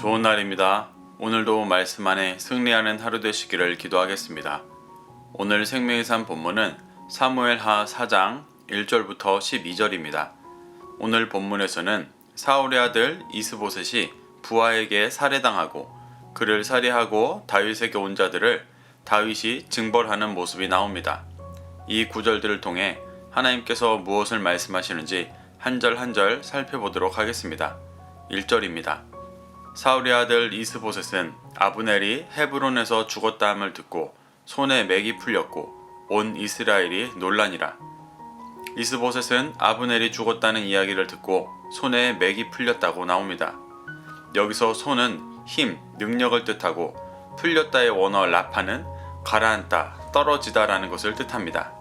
좋은 날입니다. 오늘도 말씀 안에 승리하는 하루 되시기를 기도하겠습니다. 오늘 생명의 산 본문은 사무엘하 4장 1절부터 12절입니다. 오늘 본문에서는 사울의 아들 이스보셋이 부하에게 살해당하고 그를 살해하고 다윗에게 온 자들을 다윗이 징벌하는 모습이 나옵니다. 이 구절들을 통해 하나님께서 무엇을 말씀하시는지 한 절 한 절 살펴보도록 하겠습니다. 1절입니다. 사울의 아들 이스보셋은 아브넬이 헤브론에서 죽었다함을 듣고 손에 맥이 풀렸고 온 이스라엘이 놀라니라. 이스보셋은 아브넬이 죽었다는 이야기를 듣고 손에 맥이 풀렸다고 나옵니다. 여기서 손은 힘, 능력을 뜻하고 풀렸다의 원어 라파는 가라앉다, 떨어지다 라는 것을 뜻합니다.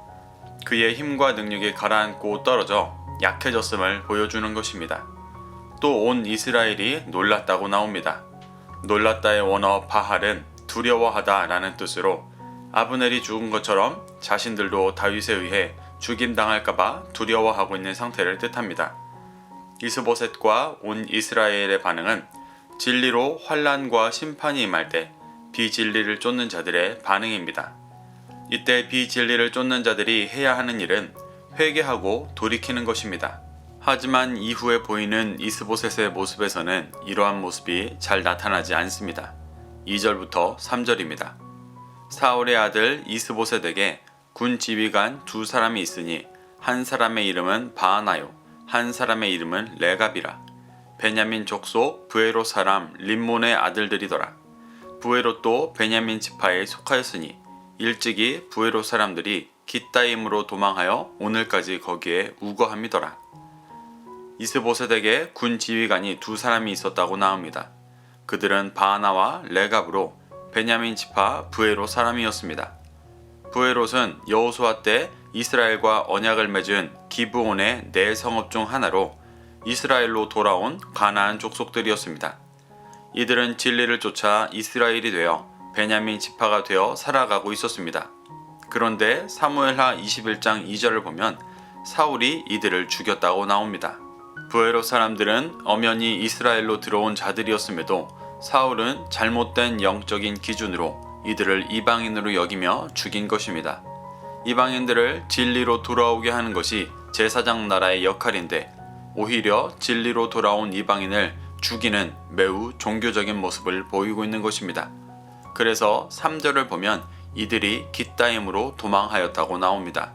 그의 힘과 능력이 가라앉고 떨어져 약해졌음을 보여주는 것입니다. 또 온 이스라엘이 놀랐다고 나옵니다. 놀랐다의 원어 바할은 두려워하다 라는 뜻으로 아브넬이 죽은 것처럼 자신들도 다윗에 의해 죽임당할까봐 두려워하고 있는 상태를 뜻합니다. 이스보셋과 온 이스라엘의 반응은 진리로 환난과 심판이 임할 때 비진리를 쫓는 자들의 반응입니다. 이때 비진리를 쫓는 자들이 해야 하는 일은 회개하고 돌이키는 것입니다. 하지만 이후에 보이는 이스보셋의 모습에서는 이러한 모습이 잘 나타나지 않습니다. 2절부터 3절입니다. 사울의 아들 이스보셋에게 군 지휘관 두 사람이 있으니 한 사람의 이름은 바하나요 한 사람의 이름은 레갑이라. 베냐민 족속 브에롯 사람 림몬의 아들들이더라. 브에롯도 베냐민 지파에 속하였으니 일찍이 브에롯 사람들이 깃다임으로 도망하여 오늘까지 거기에 우거함이더라. 이스보셋에게 군 지휘관이 두 사람이 있었다고 나옵니다. 그들은 바하나와 레갑으로 베냐민 지파 브에롯 사람이었습니다. 브에롯은 여호수아 때 이스라엘과 언약을 맺은 기브온의 네 성읍 중 하나로 이스라엘로 돌아온 가나안 족속들이었습니다. 이들은 진리를 쫓아 이스라엘이 되어 베냐민 지파가 되어 살아가고 있었습니다. 그런데 사무엘하 21장 2절을 보면 사울이 이들을 죽였다고 나옵니다. 브에롯 사람들은 엄연히 이스라엘로 들어온 자들이었음에도 사울은 잘못된 영적인 기준으로 이들을 이방인으로 여기며 죽인 것입니다. 이방인들을 진리로 돌아오게 하는 것이 제사장 나라의 역할인데 오히려 진리로 돌아온 이방인을 죽이는 매우 종교적인 모습을 보이고 있는 것입니다. 그래서 3절을 보면 이들이 깃다임으로 도망하였다고 나옵니다.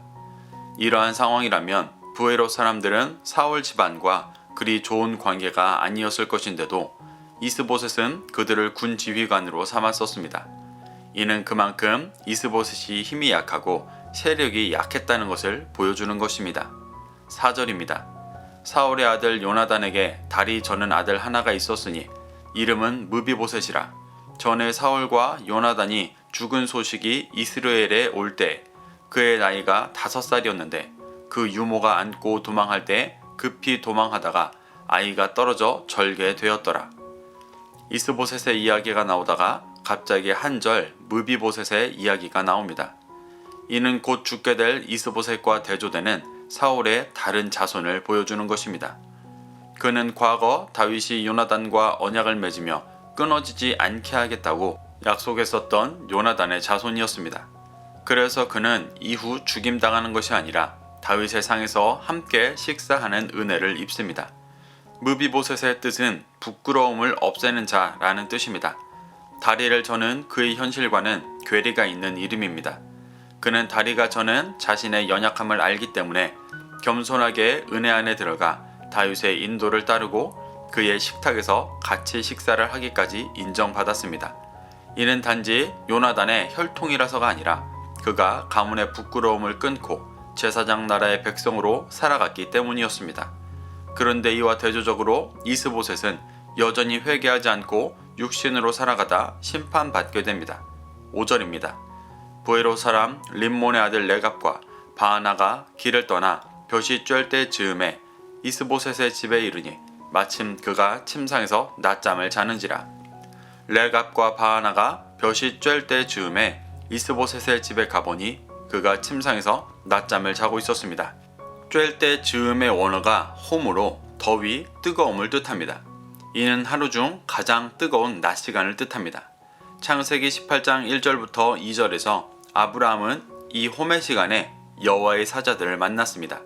이러한 상황이라면 브에롯 사람들은 사울 집안과 그리 좋은 관계가 아니었을 것인데도 이스보셋은 그들을 군 지휘관으로 삼았었습니다. 이는 그만큼 이스보셋이 힘이 약하고 세력이 약했다는 것을 보여주는 것입니다. 4절입니다. 사울의 아들 요나단에게 다리 저는 아들 하나가 있었으니 이름은 무비보셋이라. 전에 사울과 요나단이 죽은 소식이 이스라엘에 올 때 그의 나이가 5살이었는데 그 유모가 안고 도망할 때 급히 도망하다가 아이가 떨어져 절개되었더라. 이스보셋의 이야기가 나오다가 갑자기 한 절 무비보셋의 이야기가 나옵니다. 이는 곧 죽게 될 이스보셋과 대조되는 사울의 다른 자손을 보여주는 것입니다. 그는 과거 다윗이 요나단과 언약을 맺으며 끊어지지 않게 하겠다고 약속했었던 요나단의 자손이었습니다. 그래서 그는 이후 죽임당하는 것이 아니라 다윗의 상에서 함께 식사하는 은혜를 입습니다. 무비보셋의 뜻은 부끄러움을 없애는 자라는 뜻입니다. 다리를 저는 그의 현실과는 괴리가 있는 이름입니다. 그는 다리가 저는 자신의 연약함을 알기 때문에 겸손하게 은혜 안에 들어가 다윗의 인도를 따르고 그의 식탁에서 같이 식사를 하기까지 인정받았습니다. 이는 단지 요나단의 혈통이라서가 아니라 그가 가문의 부끄러움을 끊고 제사장 나라의 백성으로 살아갔기 때문이었습니다. 그런데 이와 대조적으로 이스보셋은 여전히 회개하지 않고 육신으로 살아가다 심판받게 됩니다. 5절입니다. 브에롯 사람 림몬의 아들 레갑과 바하나가 길을 떠나 볕이 쬐을 때 즈음에 이스보셋의 집에 이르니 마침 그가 침상에서 낮잠을 자는지라. 레갑과 바하나가 볕이 쬐을 때 즈음에 이스보셋의 집에 가보니 그가 침상에서 낮잠을 자고 있었습니다. 쬐을 때 즈음의 원어가 홈으로 더위, 뜨거움을 뜻합니다. 이는 하루 중 가장 뜨거운 낮 시간을 뜻합니다. 창세기 18장 1절부터 2절에서 아브라함은 이 호매 시간에 여호와의 사자들을 만났습니다.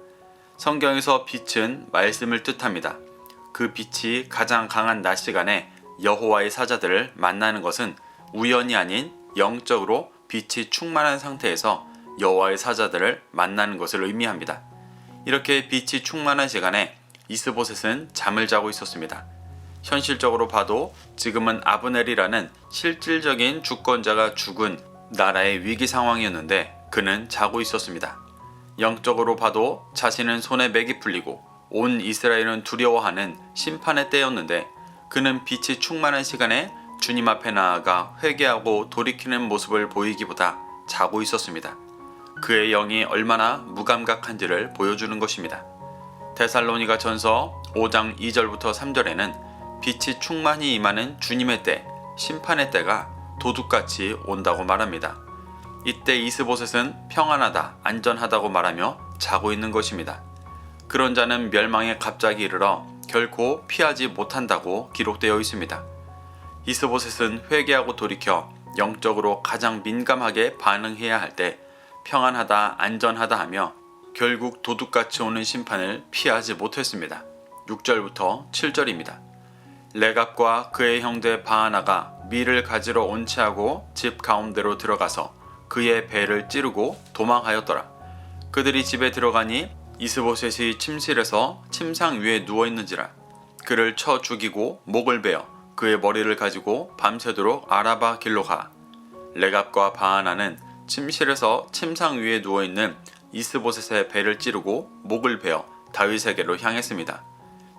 성경에서 빛은 말씀을 뜻합니다. 그 빛이 가장 강한 낮 시간에 여호와의 사자들을 만나는 것은 우연이 아닌 영적으로 빛이 충만한 상태에서 여호와의 사자들을 만나는 것을 의미합니다. 이렇게 빛이 충만한 시간에 이스보셋은 잠을 자고 있었습니다. 현실적으로 봐도 지금은 아브넬이라는 실질적인 주권자가 죽은 나라의 위기 상황이었는데 그는 자고 있었습니다. 영적으로 봐도 자신은 손에 맥이 풀리고 온 이스라엘은 두려워하는 심판의 때였는데 그는 빛이 충만한 시간에 주님 앞에 나아가 회개하고 돌이키는 모습을 보이기보다 자고 있었습니다. 그의 영이 얼마나 무감각한지를 보여주는 것입니다. 데살로니가 전서 5장 2절부터 3절에는 빛이 충만히 임하는 주님의 때, 심판의 때가 도둑같이 온다고 말합니다. 이때 이스보셋은 평안하다, 안전하다고 말하며 자고 있는 것입니다. 그런 자는 멸망에 갑자기 이르러 결코 피하지 못한다고 기록되어 있습니다. 이스보셋은 회개하고 돌이켜 영적으로 가장 민감하게 반응해야 할 때 평안하다, 안전하다 하며 결국 도둑같이 오는 심판을 피하지 못했습니다. 6절부터 7절입니다. 레갑과 그의 형제 바하나가 밀을 가지러 온치하고 집 가운데로 들어가서 그의 배를 찌르고 도망하였더라. 그들이 집에 들어가니 이스보셋이 침실에서 침상 위에 누워있는지라. 그를 쳐 죽이고 목을 베어 그의 머리를 가지고 밤새도록 아라바 길로 가. 레갑과 바하나는 침실에서 침상 위에 누워있는 이스보셋의 배를 찌르고 목을 베어 다윗에게로 향했습니다.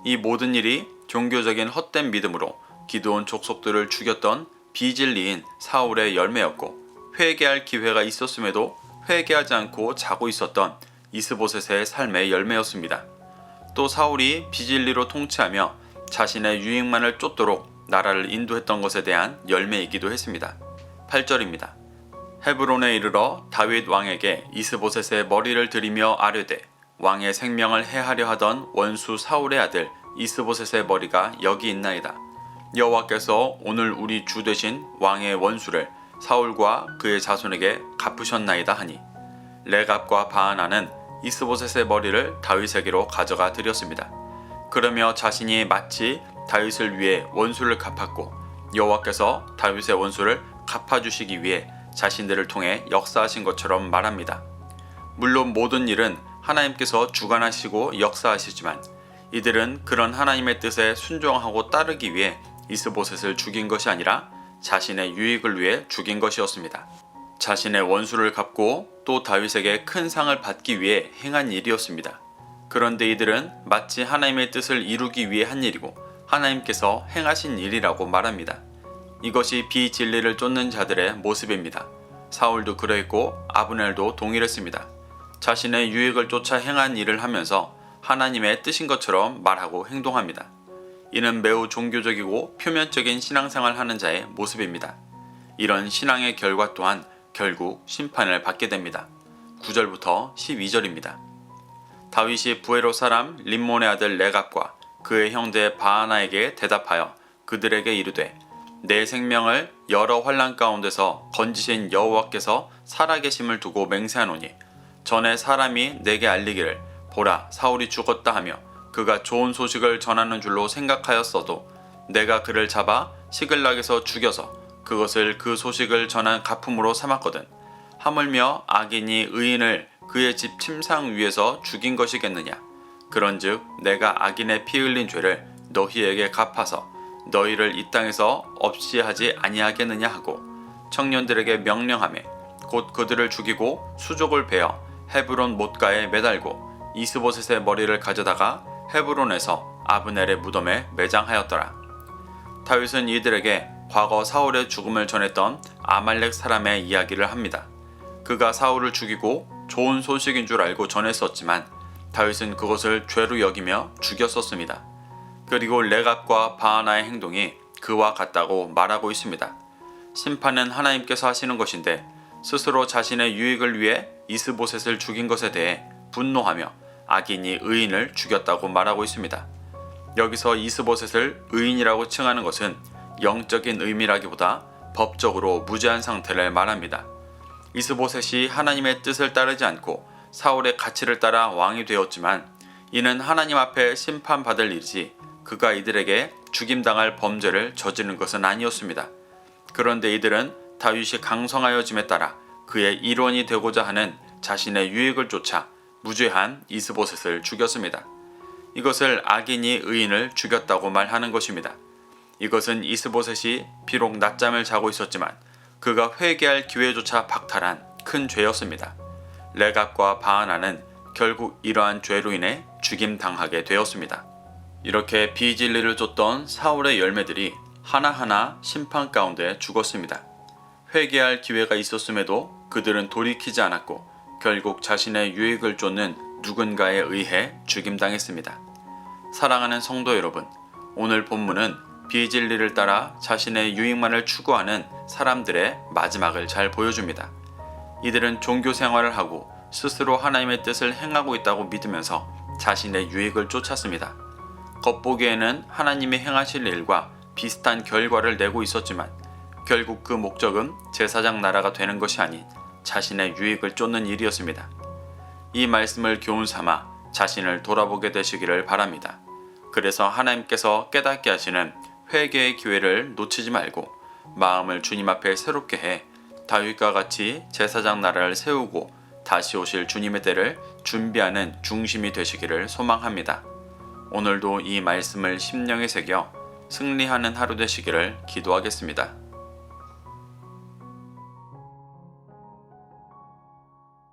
이 모든 일이 종교적인 헛된 믿음으로 기드온 족속들을 죽였던 비진리인 사울의 열매였고 회개할 기회가 있었음에도 회개하지 않고 자고 있었던 이스보셋의 삶의 열매였습니다. 또 사울이 비진리로 통치하며 자신의 유익만을 쫓도록 나라를 인도했던 것에 대한 열매이기도 했습니다. 8절입니다. 헤브론에 이르러 다윗 왕에게 이스보셋의 머리를 들이며 아뢰되 왕의 생명을 해하려 하던 원수 사울의 아들 이스보셋의 머리가 여기 있나이다. 여호와께서 오늘 우리 주 되신 왕의 원수를 사울과 그의 자손에게 갚으셨나이다 하니 레갑과 바하나는 이스보셋의 머리를 다윗에게로 가져가 드렸습니다. 그러며 자신이 마치 다윗을 위해 원수를 갚았고 여호와께서 다윗의 원수를 갚아주시기 위해 자신들을 통해 역사하신 것처럼 말합니다. 물론 모든 일은 하나님께서 주관하시고 역사하시지만 이들은 그런 하나님의 뜻에 순종하고 따르기 위해 이스보셋을 죽인 것이 아니라 자신의 유익을 위해 죽인 것이었습니다. 자신의 원수를 갚고 또 다윗에게 큰 상을 받기 위해 행한 일이었습니다. 그런데 이들은 마치 하나님의 뜻을 이루기 위해 한 일이고 하나님께서 행하신 일이라고 말합니다. 이것이 비진리를 쫓는 자들의 모습입니다. 사울도 그러했고 아브넬도 동일했습니다. 자신의 유익을 쫓아 행한 일을 하면서 하나님의 뜻인 것처럼 말하고 행동합니다. 이는 매우 종교적이고 표면적인 신앙생활을 하는 자의 모습입니다. 이런 신앙의 결과 또한 결국 심판을 받게 됩니다. 9절부터 12절입니다. 다윗이 부에로 사람 림몬의 아들 레갑과 그의 형제 바하나에게 대답하여 그들에게 이르되 내 생명을 여러 환난 가운데서 건지신 여호와께서 살아계심을 두고 맹세하노니 전에 사람이 내게 알리기를 보라 사울이 죽었다 하며 그가 좋은 소식을 전하는 줄로 생각하였어도 내가 그를 잡아 시글락에서 죽여서 그것을 그 소식을 전한 가품으로 삼았거든. 하물며 악인이 의인을 그의 집 침상 위에서 죽인 것이겠느냐. 그런즉 내가 악인의 피 흘린 죄를 너희에게 갚아서 너희를 이 땅에서 없이 하지 아니하겠느냐 하고 청년들에게 명령하매 곧 그들을 죽이고 수족을 베어 헤브론 못가에 매달고 이스보셋의 머리를 가져다가 헤브론에서 아브넬의 무덤에 매장하였더라. 다윗은 이들에게 과거 사울의 죽음을 전했던 아말렉 사람의 이야기를 합니다. 그가 사울을 죽이고 좋은 소식인 줄 알고 전했었지만 다윗은 그것을 죄로 여기며 죽였었습니다. 그리고 레갑과 바하나의 행동이 그와 같다고 말하고 있습니다. 심판은 하나님께서 하시는 것인데 스스로 자신의 유익을 위해 이스보셋을 죽인 것에 대해 분노하며 악인이 의인을 죽였다고 말하고 있습니다. 여기서 이스보셋을 의인이라고 칭하는 것은 영적인 의미라기보다 법적으로 무죄한 상태를 말합니다. 이스보셋이 하나님의 뜻을 따르지 않고 사울의 가치를 따라 왕이 되었지만 이는 하나님 앞에 심판받을 일이지 그가 이들에게 죽임당할 범죄를 저지른 것은 아니었습니다. 그런데 이들은 다윗이 강성하여짐에 따라 그의 일원이 되고자 하는 자신의 유익을 쫓아 무죄한 이스보셋을 죽였습니다. 이것을 악인이 의인을 죽였다고 말하는 것입니다. 이것은 이스보셋이 비록 낮잠을 자고 있었지만 그가 회개할 기회조차 박탈한 큰 죄였습니다. 레갑과 바하나는 결국 이러한 죄로 인해 죽임당하게 되었습니다. 이렇게 비진리를 쫓던 사울의 열매들이 하나하나 심판 가운데 죽었습니다. 회개할 기회가 있었음에도 그들은 돌이키지 않았고 결국 자신의 유익을 쫓는 누군가에 의해 죽임당했습니다. 사랑하는 성도 여러분, 오늘 본문은 비진리를 따라 자신의 유익만을 추구하는 사람들의 마지막을 잘 보여줍니다. 이들은 종교 생활을 하고 스스로 하나님의 뜻을 행하고 있다고 믿으면서 자신의 유익을 쫓았습니다. 겉보기에는 하나님이 행하실 일과 비슷한 결과를 내고 있었지만 결국 그 목적은 제사장 나라가 되는 것이 아닌 자신의 유익을 쫓는 일이었습니다. 이 말씀을 교훈 삼아 자신을 돌아보게 되시기를 바랍니다. 그래서 하나님께서 깨닫게 하시는 회개의 기회를 놓치지 말고 마음을 주님 앞에 새롭게 해 다윗과 같이 제사장 나라를 세우고 다시 오실 주님의 때를 준비하는 중심이 되시기를 소망합니다. 오늘도 이 말씀을 심령에 새겨 승리하는 하루 되시기를 기도하겠습니다.